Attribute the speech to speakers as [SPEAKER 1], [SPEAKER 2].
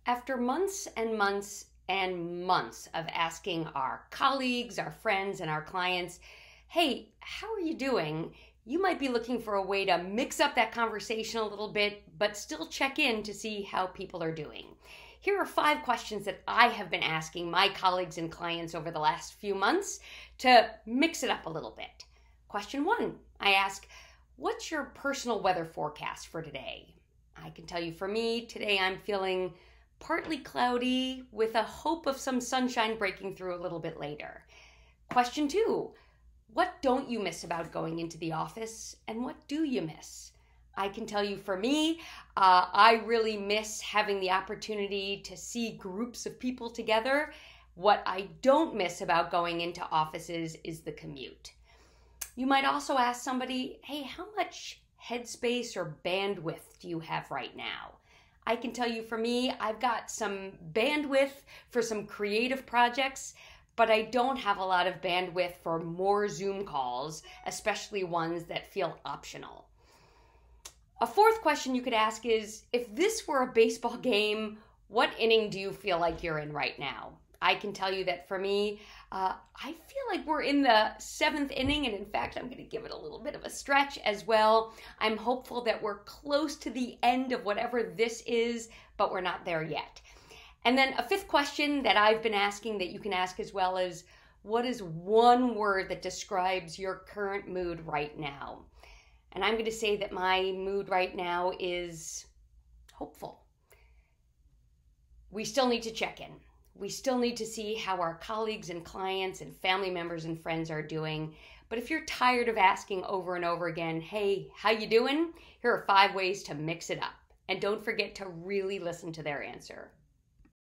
[SPEAKER 1] After months and months and months of asking our colleagues, our friends, and our clients, hey, how are you doing? You might be looking for a way to mix up that conversation a little bit, but still check in to see how people are doing. Here are 5 questions that I have been asking my colleagues and clients over the last few months to mix it up a little bit. Question 1, I ask, what's your personal weather forecast for today? I can tell you for me, today I'm feeling partly cloudy with a hope of some sunshine breaking through a little bit later. Question 2, what don't you miss about going into the office and what do you miss? I can tell you for me, I really miss having the opportunity to see groups of people together. What I don't miss about going into offices is the commute. You might also ask somebody, hey, how much headspace or bandwidth do you have right now? I can tell you for me, I've got some bandwidth for some creative projects, but I don't have a lot of bandwidth for more Zoom calls, especially ones that feel optional. A 4th question you could ask is, if this were a baseball game, what inning do you feel like you're in right now? I can tell you that for me, I feel like we're in the 7th inning, and in fact, I'm going to give it a little bit of a stretch as well. I'm hopeful that we're close to the end of whatever this is, but we're not there yet. And then a 5th question that I've been asking that you can ask as well is, what is one word that describes your current mood right now? And I'm going to say that my mood right now is hopeful. We still need to check in. We still need to see how our colleagues and clients and family members and friends are doing. But if you're tired of asking over and over again, hey, how you doing? Here are 5 ways to mix it up. And don't forget to really listen to their answer.